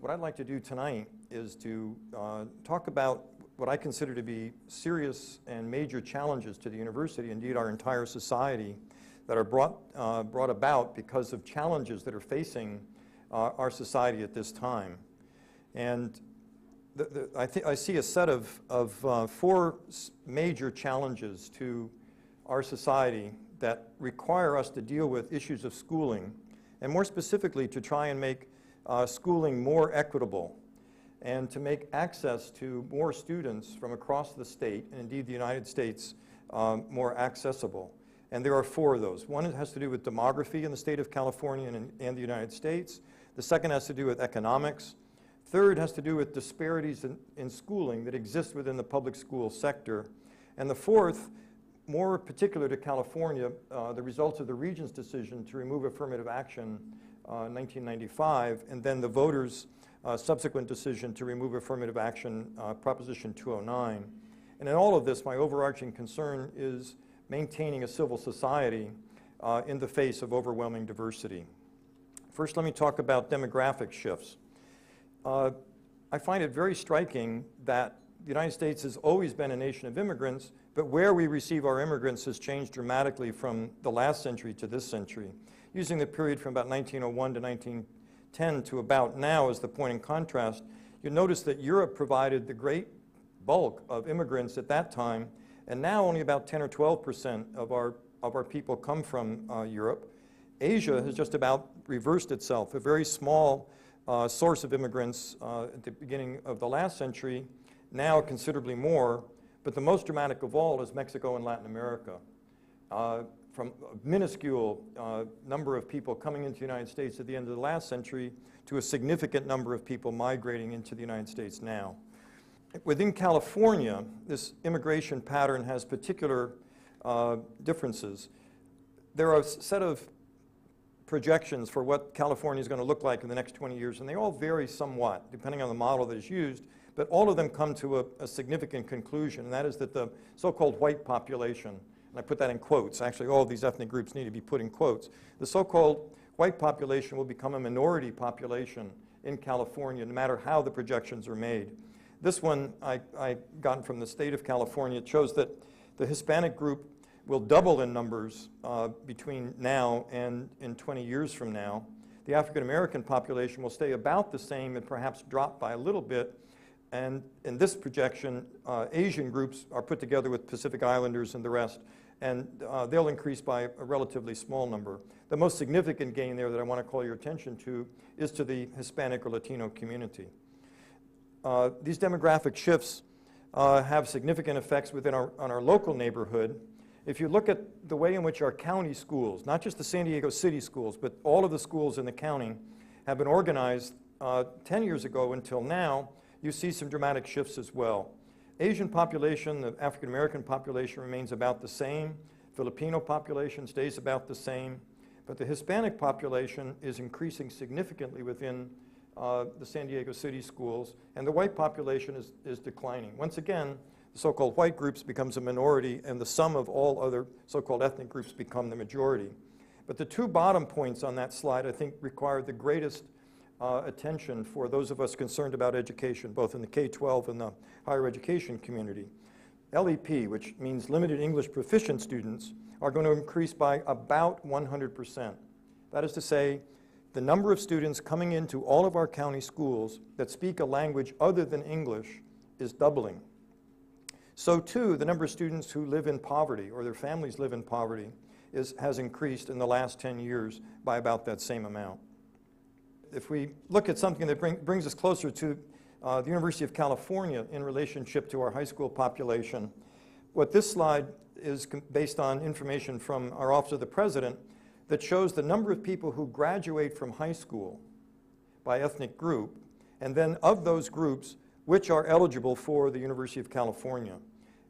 What I'd like to do tonight is to talk about what I consider to be serious and major challenges to the university, indeed our entire society, that are brought about because of challenges that are facing our society at this time. And I see a set of four major challenges to our society that require us to deal with issues of schooling, and more specifically to try and make schooling more equitable and to make access to more students from across the state, and indeed the United States, more accessible. And there are four of those. One has to do with demography in the state of California and the United States. The second has to do with economics. Third has to do with disparities in schooling that exist within the public school sector. And the fourth, more particular to California, the results of the Regent's decision to remove affirmative action in 1995, and then the voters' subsequent decision to remove affirmative action, Proposition 209. And in all of this, my overarching concern is maintaining a civil society in the face of overwhelming diversity. First, let me talk about demographic shifts. I find it very striking that the United States has always been a nation of immigrants, but where we receive our immigrants has changed dramatically from the last century to this century. Using the period from about 1901 to 1910 to about now as the point in contrast, you notice that Europe provided the great bulk of immigrants at that time, and now only about 10 or 12% of our people come from Europe. Asia has just about reversed itself. A very small source of immigrants at the beginning of the last century, now considerably more, but the most dramatic of all is Mexico and Latin America. From a minuscule number of people coming into the United States at the end of the last century to a significant number of people migrating into the United States now. Within California, this immigration pattern has particular differences. There are a set of projections for what California is going to look like in the next 20 years, and they all vary somewhat depending on the model that is used, but all of them come to a significant conclusion, and that is that the so-called white population, and I put that in quotes, actually all of these ethnic groups need to be put in quotes, the so-called white population will become a minority population in California no matter how the projections are made. This one I got from the state of California. It shows that the Hispanic group will double in numbers between now and in 20 years from now. The African American population will stay about the same and perhaps drop by a little bit. And in this projection, Asian groups are put together with Pacific Islanders and the rest, and they'll increase by a relatively small number. The most significant gain there that I want to call your attention to is to the Hispanic or Latino community. These demographic shifts have significant effects on our local neighborhood. If you look at the way in which our county schools, not just the San Diego City schools, but all of the schools in the county have been organized 10 years ago until now, you see some dramatic shifts as well. Asian population, the African American population remains about the same. Filipino population stays about the same. But the Hispanic population is increasing significantly within the San Diego City schools, and the white population is declining. Once again, the so-called white groups becomes a minority, and the sum of all other so-called ethnic groups become the majority. But the two bottom points on that slide, I think, require the greatest attention for those of us concerned about education, both in the K-12 and the higher education community. LEP, which means limited English proficient students, are going to increase by about 100%. That is to say, the number of students coming into all of our county schools that speak a language other than English is doubling. So too, the number of students who live in poverty or their families live in poverty has increased in the last 10 years by about that same amount. If we look at something that brings us closer to the University of California in relationship to our high school population, what this slide is based on information from our Office of the President that shows the number of people who graduate from high school by ethnic group, and then of those groups, which are eligible for the University of California.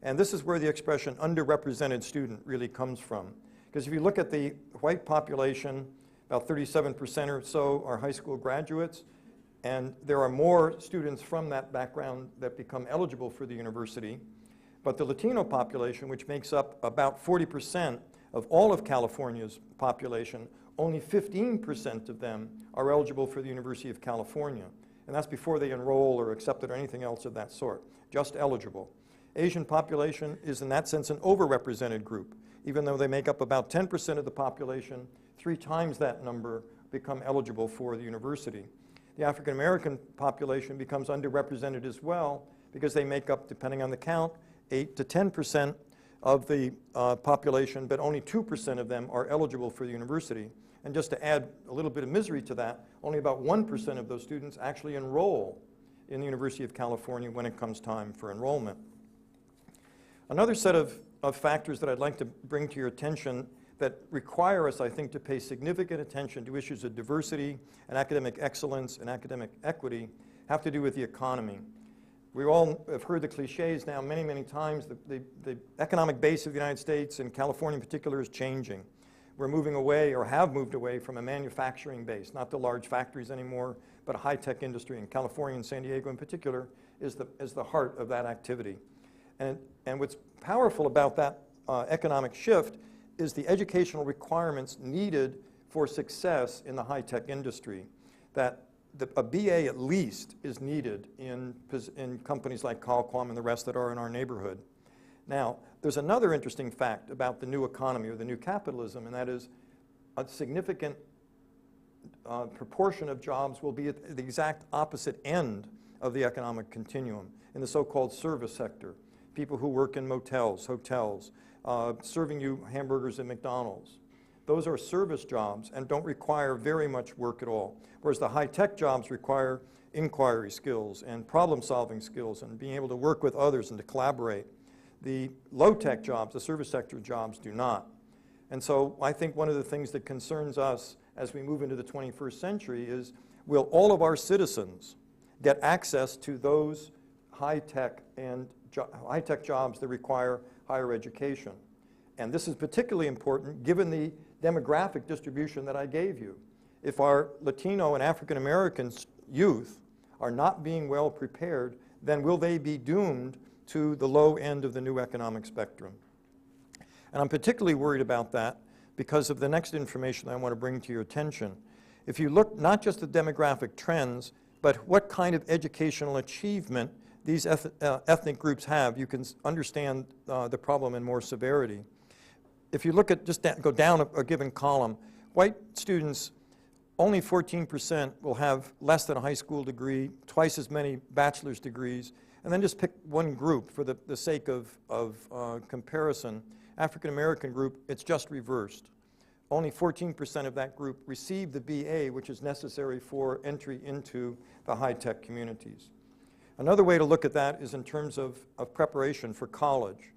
And this is where the expression underrepresented student really comes from. Because if you look at the white population, about 37% or so are high school graduates, and there are more students from that background that become eligible for the university. But the Latino population, which makes up about 40% of all of California's population, only 15% of them are eligible for the University of California. And that's before they enroll or accepted or anything else of that sort, just eligible. Asian population is in that sense an overrepresented group. Even though they make up about 10% of the population, 3 times that number become eligible for the university. The African American population becomes underrepresented as well because they make up, depending on the count, 8 to 10% of the population, but only 2% of them are eligible for the university. And just to add a little bit of misery to that, only about 1% of those students actually enroll in the University of California when it comes time for enrollment. Another set of factors that I'd like to bring to your attention that require us, I think, to pay significant attention to issues of diversity and academic excellence and academic equity have to do with the economy. We all have heard the cliches now many, many times. The economic base of the United States, and California in particular, is changing. We're moving away, or have moved away, from a manufacturing base, not the large factories anymore, but a high-tech industry. And California and San Diego in particular is the heart of that activity. And what's powerful about that economic shift is the educational requirements needed for success in the high-tech industry. That a BA at least is needed in companies like Qualcomm and the rest that are in our neighborhood. Now, there's another interesting fact about the new economy or the new capitalism, and that is a significant proportion of jobs will be at the exact opposite end of the economic continuum, in the so-called service sector. People who work in motels, hotels, serving you hamburgers at McDonald's. Those are service jobs and don't require very much work at all. Whereas the high-tech jobs require inquiry skills and problem-solving skills and being able to work with others and to collaborate. The low-tech jobs, the service sector jobs, do not. And so I think one of the things that concerns us as we move into the 21st century is, will all of our citizens get access to those high-tech jobs that require higher education? And this is particularly important given the demographic distribution that I gave you. If our Latino and African American youth are not being well prepared, then will they be doomed to the low end of the new economic spectrum? And I'm particularly worried about that because of the next information I want to bring to your attention. If you look not just at demographic trends, but what kind of educational achievement these ethnic groups have, you can understand the problem in more severity. If you look at, go down a given column, white students, only 14% will have less than a high school degree, twice as many bachelor's degrees, and then just pick one group for the sake of comparison. African American group, it's just reversed. Only 14% of that group receive the BA, which is necessary for entry into the high-tech communities. Another way to look at that is in terms of preparation for college.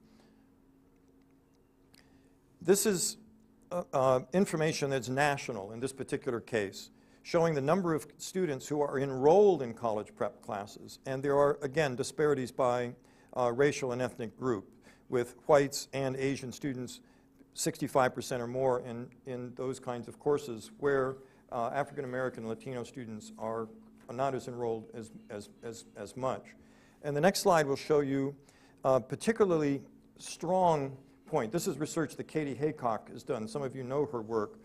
This is information that's national in this particular case, showing the number of students who are enrolled in college prep classes. And there are, again, disparities by racial and ethnic group, with whites and Asian students 65% or more in those kinds of courses, where African American and Latino students are not as enrolled as much. And the next slide will show you a particularly strong point. This is research that Katie Haycock has done. Some of you know her work,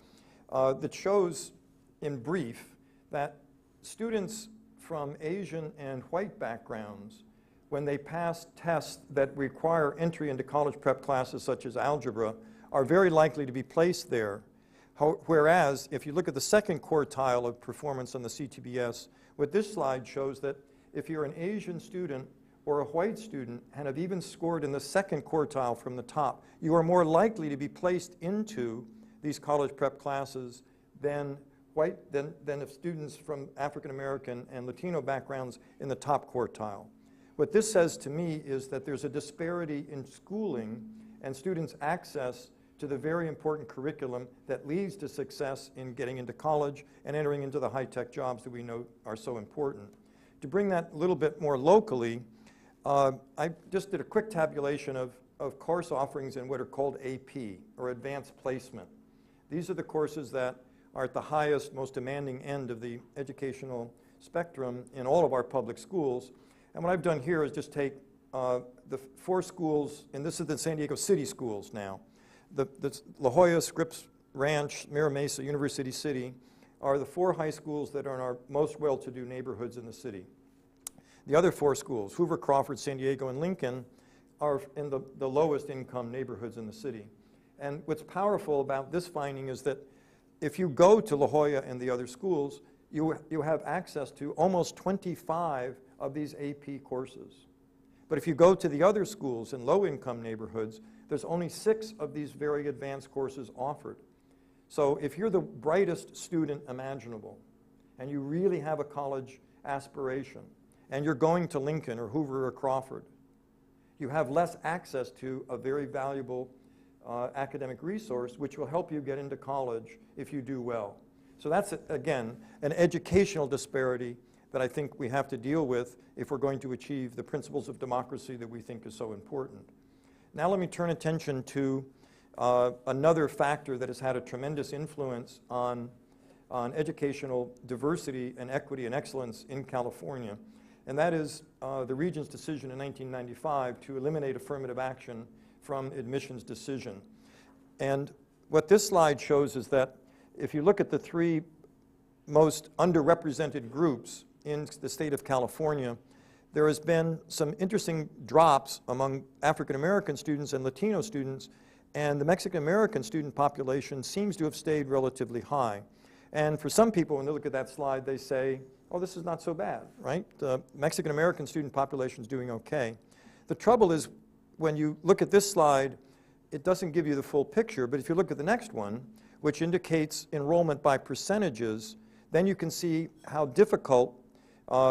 that shows in brief that students from Asian and white backgrounds, when they pass tests that require entry into college prep classes such as algebra, are very likely to be placed there. Whereas, if you look at the second quartile of performance on the CTBS, what this slide shows that if you're an Asian student or a white student and have even scored in the second quartile from the top, you are more likely to be placed into these college prep classes than if students from African American and Latino backgrounds in the top quartile. What this says to me is that there's a disparity in schooling and students' access to the very important curriculum that leads to success in getting into college and entering into the high-tech jobs that we know are so important. To bring that a little bit more locally, I just did a quick tabulation of course offerings in what are called AP, or Advanced Placement. These are the courses that are at the highest, most demanding end of the educational spectrum in all of our public schools. And what I've done here is just take the 4 schools, and this is the San Diego City schools now. The La Jolla, Scripps Ranch, Mira Mesa, University City are the 4 high schools that are in our most well-to-do neighborhoods in the city. The other 4 schools, Hoover, Crawford, San Diego, and Lincoln, are in the lowest income neighborhoods in the city. And what's powerful about this finding is that if you go to La Jolla and the other schools, you have access to almost 25 of these AP courses. But if you go to the other schools in low-income neighborhoods, there's only 6 of these very advanced courses offered. So if you're the brightest student imaginable, and you really have a college aspiration, and you're going to Lincoln or Hoover or Crawford, you have less access to a very valuable academic resource which will help you get into college if you do well. So that's, again, an educational disparity that I think we have to deal with if we're going to achieve the principles of democracy that we think is so important. Now let me turn attention to another factor that has had a tremendous influence on educational diversity and equity and excellence in California, and that is the Regent's decision in 1995 to eliminate affirmative action from admissions decision. And what this slide shows is that if you look at the 3 most underrepresented groups in the state of California, there has been some interesting drops among African American students and Latino students, and the Mexican American student population seems to have stayed relatively high. And for some people, when they look at that slide, they say, oh, this is not so bad, right? The Mexican American student population is doing okay. The trouble is, when you look at this slide, it doesn't give you the full picture, but if you look at the next one, which indicates enrollment by percentages, then you can see how difficult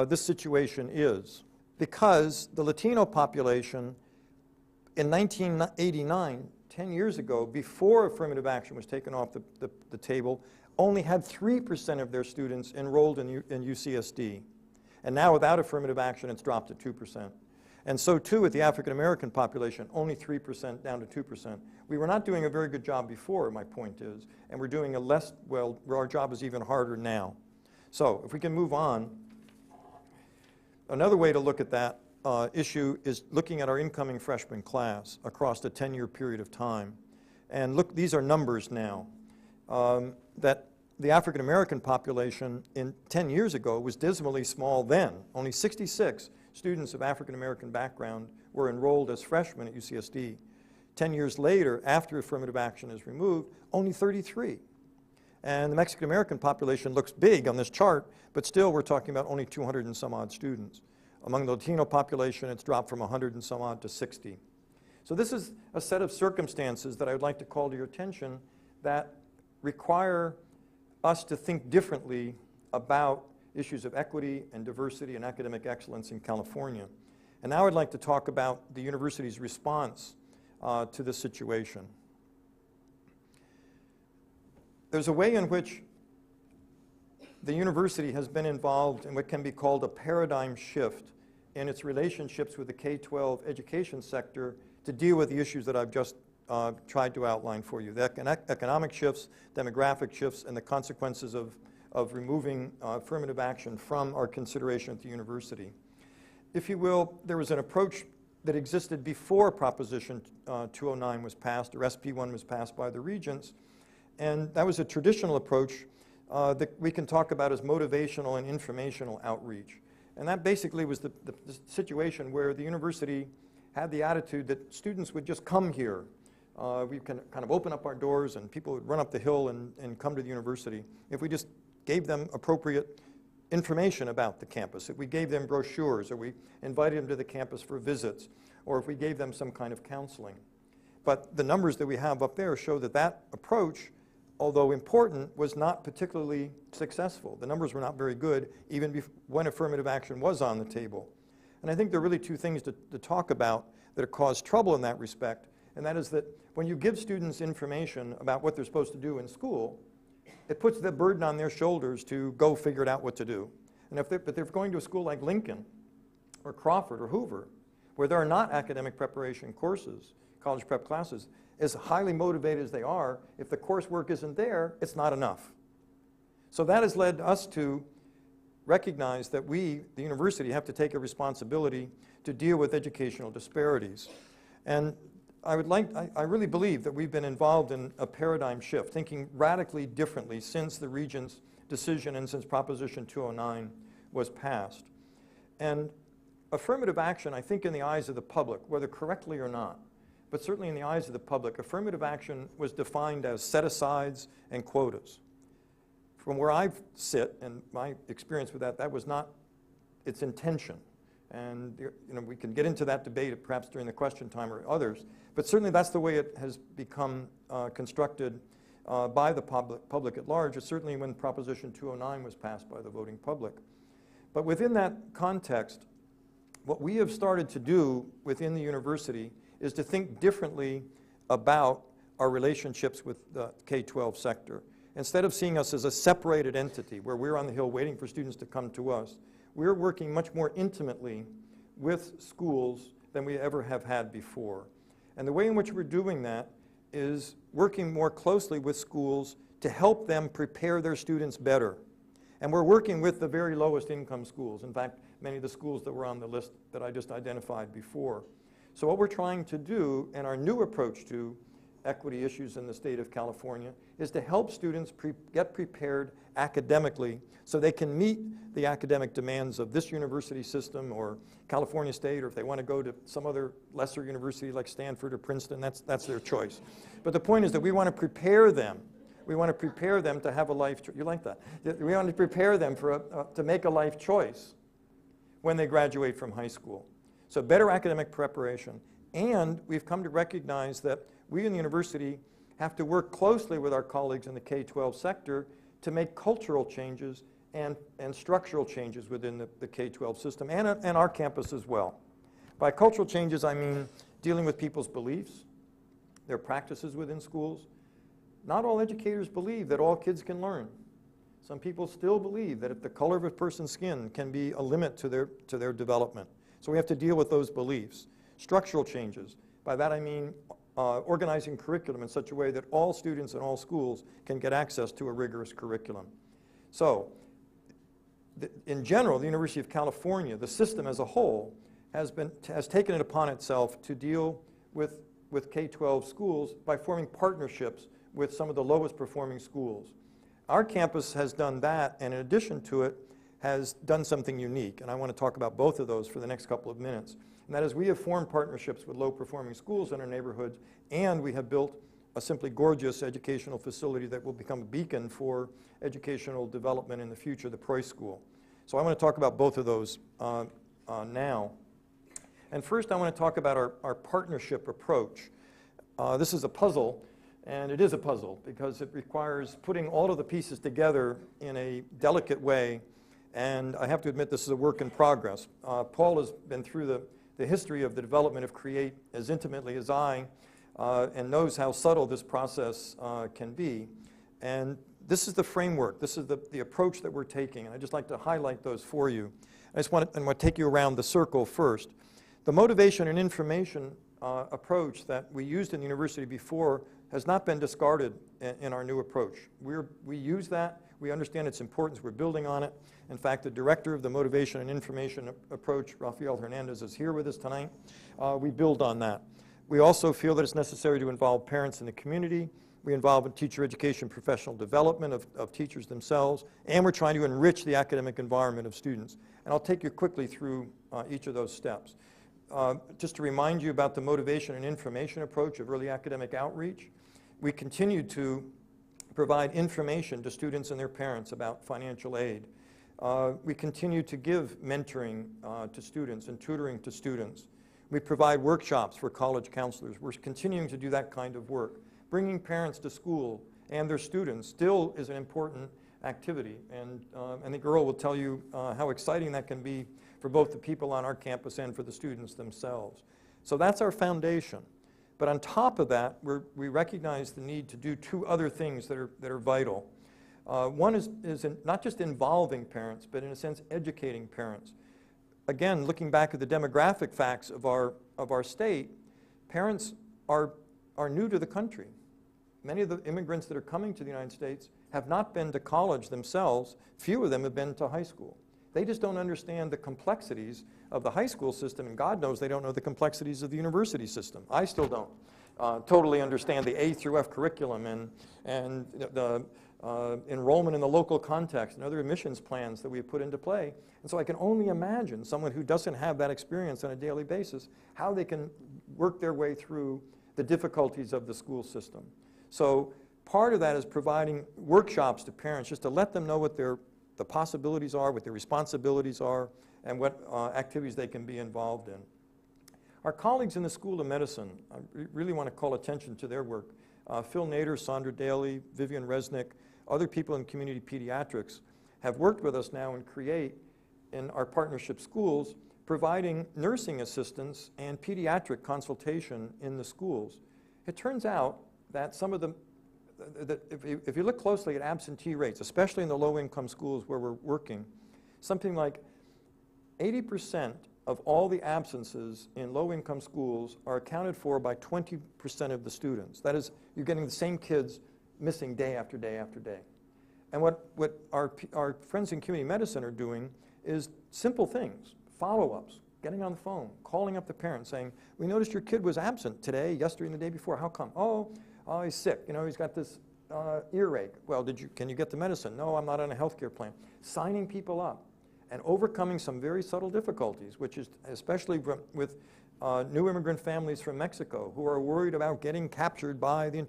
this situation is. Because the Latino population in 1989, 10 years ago, before affirmative action was taken off the table, only had 3% of their students enrolled in UCSD. And now without affirmative action, it's dropped to 2%. And so too with the African American population, only 3% down to 2%. We were not doing a very good job before, my point is, and we're doing a less, well, our job is even harder now. So if we can move on, another way to look at that issue is looking at our incoming freshman class across a 10-year period of time. And look, these are numbers now. That the African American population in 10 years ago was dismally small then. Only 66 students of African American background were enrolled as freshmen at UCSD. 10 years later, after affirmative action is removed, only 33. And the Mexican American population looks big on this chart, but still we're talking about only 200 and some odd students. Among the Latino population, it's dropped from 100 and some odd to 60. So this is a set of circumstances that I would like to call to your attention that require us to think differently about issues of equity and diversity and academic excellence in California. And now I'd like to talk about the university's response to this situation. There's a way in which the university has been involved in what can be called a paradigm shift in its relationships with the K-12 education sector to deal with the issues that I've just tried to outline for you. The economic shifts, demographic shifts, and the consequences of removing affirmative action from our consideration at the university. If you will, there was an approach that existed before Proposition 209 was passed, or SP1 was passed by the regents, and that was a traditional approach that we can talk about as motivational and informational outreach. And that basically was the situation where the university had the attitude that students would just come here. We can kind of open up our doors and people would run up the hill and come to the university if we just gave them appropriate information about the campus, if we gave them brochures, or we invited them to the campus for visits, or if we gave them some kind of counseling. But the numbers that we have up there show that that approach, although important, was not particularly successful. The numbers were not very good, even when affirmative action was on the table. And I think there are really two things to talk about that have caused trouble in that respect, and that is that when you give students information about what they're supposed to do in school, it puts the burden on their shoulders to go figure it out what to do. And but they're going to a school like Lincoln or Crawford or Hoover, where there are not academic preparation courses, college prep classes, as highly motivated as they are, if the coursework isn't there, it's not enough. So that has led us to recognize that we, the university, have to take a responsibility to deal with educational disparities. And I really believe that we've been involved in a paradigm shift, thinking radically differently since the Regents' decision and since Proposition 209 was passed. And affirmative action, I think in the eyes of the public, whether correctly or not, but certainly in the eyes of the public, affirmative action was defined as set-asides and quotas. From where I sit and my experience with that, that was not its intention. And we can get into that debate perhaps during the question time or others, but certainly that's the way it has become constructed by the public at large, or certainly when Proposition 209 was passed by the voting public. But within that context, what we have started to do within the university is to think differently about our relationships with the K-12 sector. Instead of seeing us as a separated entity where we're on the Hill waiting for students to come to us, we're working much more intimately with schools than we ever have had before. And the way in which we're doing that is working more closely with schools to help them prepare their students better. And we're working with the very lowest income schools. In fact, many of the schools that were on the list that I just identified before. So what we're trying to do, and our new approach to equity issues in the state of California, is to help students get prepared academically so they can meet the academic demands of this university system or California State, or if they want to go to some other lesser university like Stanford or Princeton, that's their choice. But the point is that we want to prepare them. We want to prepare them to have a life choice. You like that? We want to prepare them to make a life choice when they graduate from high school. So better academic preparation. And we've come to recognize that we in the university have to work closely with our colleagues in the K-12 sector to make cultural changes and structural changes within the K-12 system and our campus as well. By cultural changes, I mean dealing with people's beliefs, their practices within schools. Not all educators believe that all kids can learn. Some people still believe that if the color of a person's skin can be a limit to their development. So we have to deal with those beliefs. Structural changes. By that I mean organizing curriculum in such a way that all students in all schools can get access to a rigorous curriculum. So, in general, the University of California, the system as a whole, has taken it upon itself to deal with K-12 schools by forming partnerships with some of the lowest performing schools. Our campus has done that, and in addition to it, has done something unique, and I want to talk about both of those for the next couple of minutes. And that is, we have formed partnerships with low-performing schools in our neighborhoods, and we have built a simply gorgeous educational facility that will become a beacon for educational development in the future, the Preuss School. So I want to talk about both of those now. And first I want to talk about our partnership approach. This is a puzzle, and it is a puzzle because it requires putting all of the pieces together in a delicate way, and I have to admit this is a work in progress. Paul has been through the history of the development of CREATE as intimately as I, and knows how subtle this process can be. And this is the framework, this is the approach that we're taking, and I'd just like to highlight those for you. I want to take you around the circle first. The motivation and information approach that we used in the university before has not been discarded in our new approach. We use that, we understand its importance, we're building on it. In fact, the director of the motivation and information approach, Rafael Hernandez, is here with us tonight. We build on that. We also feel that it's necessary to involve parents in the community. We involve in teacher education, professional development of teachers themselves, and we're trying to enrich the academic environment of students. And I'll take you quickly through each of those steps. Just to remind you about the motivation and information approach of early academic outreach, we continue to provide information to students and their parents about financial aid. We continue to give mentoring to students and tutoring to students. We provide workshops for college counselors. We're continuing to do that kind of work. Bringing parents to school and their students still is an important activity, and the girl will tell you how exciting that can be for both the people on our campus and for the students themselves. So that's our foundation. But on top of that, we recognize the need to do two other things that are vital. One is not just involving parents, but in a sense educating parents. Again, looking back at the demographic facts of our state, parents are new to the country. Many of the immigrants that are coming to the United States have not been to college themselves. Few of them have been to high school. They just don't understand the complexities of the high school system, and God knows they don't know the complexities of the university system. I still don't totally understand the A through F curriculum and the enrollment in the local context, and other admissions plans that we have put into play. And so I can only imagine someone who doesn't have that experience on a daily basis, how they can work their way through the difficulties of the school system. So part of that is providing workshops to parents just to let them know what the possibilities are, what their responsibilities are, and what activities they can be involved in. Our colleagues in the School of Medicine, I really want to call attention to their work. Phil Nader, Sandra Daly, Vivian Resnick, other people in community pediatrics have worked with us now and create in our partnership schools, providing nursing assistance and pediatric consultation in the schools. It turns out that some of them, if you look closely at absentee rates, especially in the low-income schools where we're working, something like 80% of all the absences in low-income schools are accounted for by 20% of the students. That is, you're getting the same kids missing day after day after day. And what our friends in community medicine are doing is simple things, follow-ups, getting on the phone, calling up the parents saying, we noticed your kid was absent today, yesterday, and the day before. How come? Oh, he's sick. You know, he's got this earache. Well, can you get the medicine? No, I'm not on a healthcare plan. Signing people up and overcoming some very subtle difficulties, which is especially with new immigrant families from Mexico who are worried about getting captured by the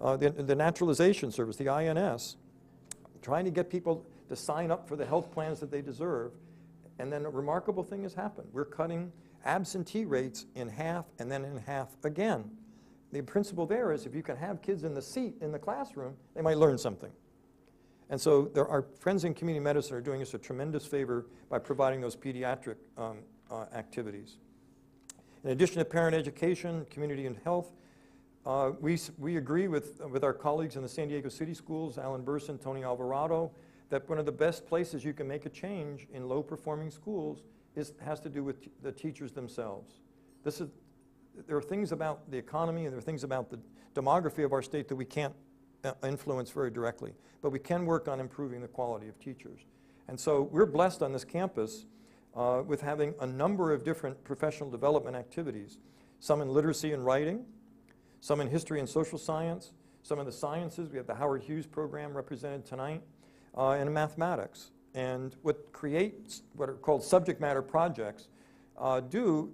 the Naturalization Service, the INS, trying to get people to sign up for the health plans that they deserve. And then a remarkable thing has happened. We're cutting absentee rates in half and then in half again. The principle there is if you can have kids in the seat in the classroom, they might learn something. And so our friends in community medicine are doing us a tremendous favor by providing those pediatric activities. In addition to parent education, community and health, we agree with our colleagues in the San Diego City Schools, Alan Burson, Tony Alvarado, that one of the best places you can make a change in low-performing schools has to do with the teachers themselves. There are things about the economy and there are things about the demography of our state that we can't influence very directly, but we can work on improving the quality of teachers. And so we're blessed on this campus with having a number of different professional development activities, some in literacy and writing, some in history and social science, some in the sciences. We have the Howard Hughes program represented tonight, and in mathematics. And what are called subject matter projects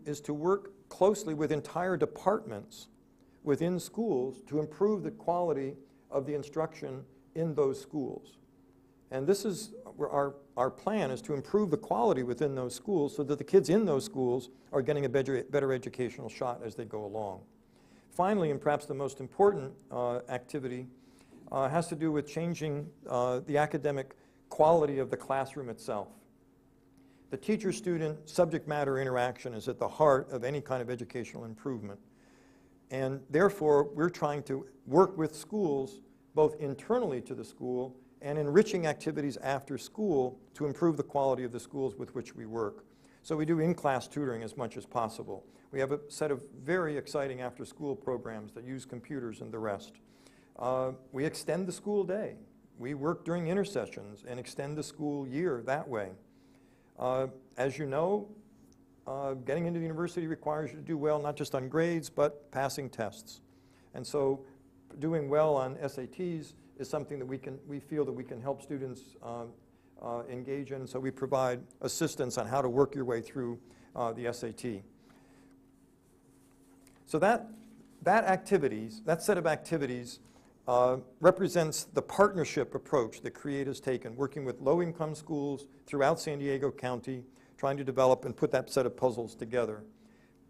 is to work closely with entire departments within schools to improve the quality of the instruction in those schools. And this is where our plan is to improve the quality within those schools so that the kids in those schools are getting a better educational shot as they go along. Finally, and perhaps the most important activity, has to do with changing the academic quality of the classroom itself. The teacher-student subject matter interaction is at the heart of any kind of educational improvement. And therefore, we're trying to work with schools, both internally to the school and enriching activities after school to improve the quality of the schools with which we work. So we do in-class tutoring as much as possible. We have a set of very exciting after-school programs that use computers and the rest. We extend the school day. We work during intersessions and extend the school year that way. As you know, getting into the university requires you to do well not just on grades, but passing tests. And so doing well on SATs is something that we feel that we can help students engage in. So we provide assistance on how to work your way through the SAT. So that set of activities represents the partnership approach that CREATE has taken, working with low-income schools throughout San Diego County, trying to develop and put that set of puzzles together.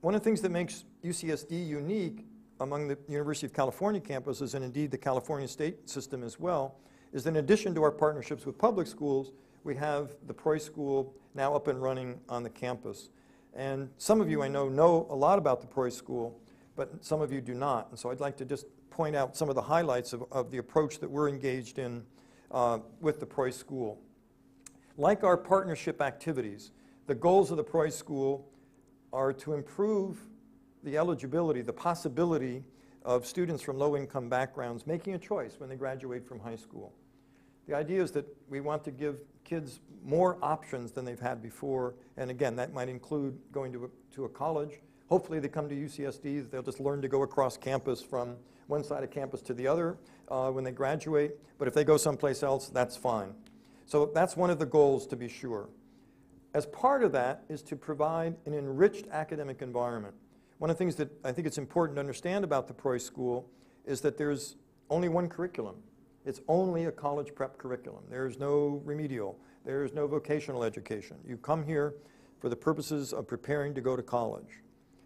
One of the things that makes UCSD unique among the University of California campuses, and indeed the California state system as well, is that in addition to our partnerships with public schools, we have the Preuss School now up and running on the campus. And some of you I know a lot about the Preuss School, but some of you do not. And so I'd like to just point out some of the highlights of the approach that we're engaged in with the Preuss School. Like our partnership activities, the goals of the Preuss School are to improve the eligibility, the possibility of students from low-income backgrounds making a choice when they graduate from high school. The idea is that we want to give kids more options than they've had before, and again, that might include going to a college Hopefully they come to UCSD, they'll just learn to go across campus from one side of campus to the other when they graduate. But if they go someplace else, that's fine. So that's one of the goals, to be sure. As part of that is to provide an enriched academic environment. One of the things that I think it's important to understand about the Preuss School is that there's only one curriculum. It's only a college prep curriculum. There's no remedial. There's no vocational education. You come here for the purposes of preparing to go to college.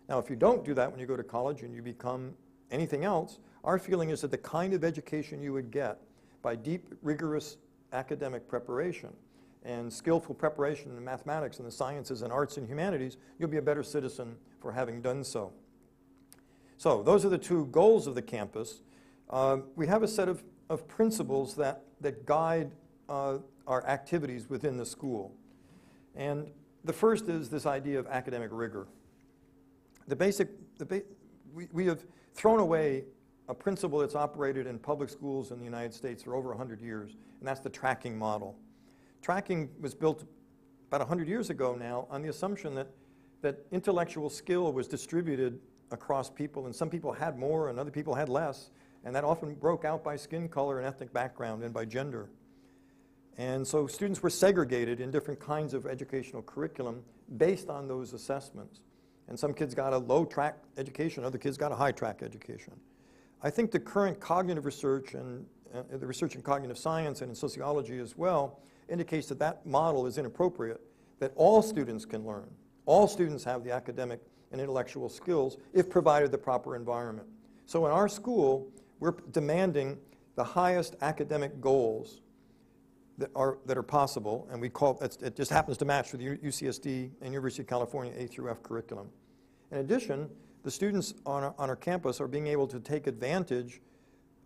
Now, if you don't do that when you go to college and you become anything else, our feeling is that the kind of education you would get by deep, rigorous academic preparation and skillful preparation in mathematics and the sciences and arts and humanities, you'll be a better citizen for having done so. So those are the two goals of the campus. We have a set of principles that guide our activities within the school. And the first is this idea of academic rigor. We have thrown away a principle that's operated in public schools in the United States for over 100 years, and that's the tracking model. Tracking was built about 100 years ago now on the assumption that intellectual skill was distributed across people, and some people had more and other people had less, and that often broke out by skin color and ethnic background and by gender. And so students were segregated in different kinds of educational curriculum based on those assessments. And some kids got a low-track education, other kids got a high-track education. I think the current cognitive research and the research in cognitive science and in sociology as well indicates that that model is inappropriate, that all students can learn. All students have the academic and intellectual skills if provided the proper environment. So in our school, we're demanding the highest academic goals that are possible, and it just happens to match with the UCSD and University of California A through F curriculum. In addition, the students on our campus are being able to take advantage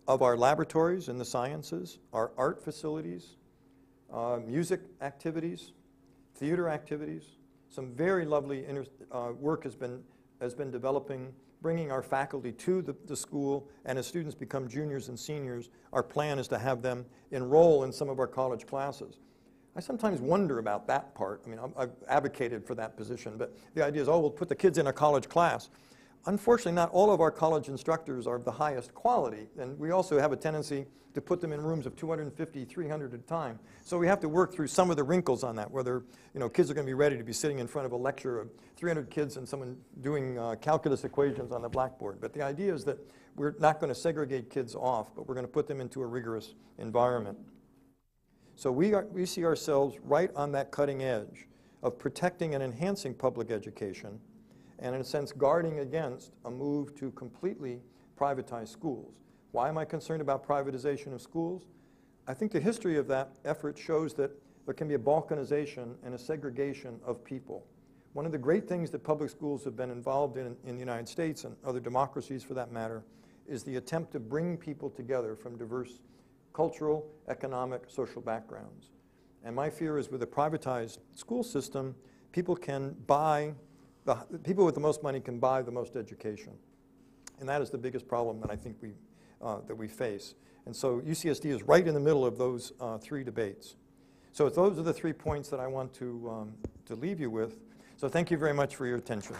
of our laboratories in the sciences, our art facilities, music activities, theater activities. Some very lovely work has been developing, bringing our faculty to the school, and as students become juniors and seniors, our plan is to have them enroll in some of our college classes. I sometimes wonder about that part. I mean, I've advocated for that position, but the idea is, oh, we'll put the kids in a college class. Unfortunately, not all of our college instructors are of the highest quality, and we also have a tendency to put them in rooms of 250, 300 at a time. So we have to work through some of the wrinkles on that, whether kids are going to be ready to be sitting in front of a lecture of 300 kids and someone doing calculus equations on the blackboard. But the idea is that we're not going to segregate kids off, but we're going to put them into a rigorous environment. So we see ourselves right on that cutting edge of protecting and enhancing public education, and in a sense guarding against a move to completely privatize schools. Why am I concerned about privatization of schools? I think the history of that effort shows that there can be a balkanization and a segregation of people. One of the great things that public schools have been involved in the United States and other democracies for that matter is the attempt to bring people together from diverse cultural, economic, social backgrounds. And my fear is with a privatized school system, people with the most money can buy the most education. And that is the biggest problem that I think that we face. And so UCSD is right in the middle of those three debates. So those are the 3 points that I want to leave you with. So thank you very much for your attention.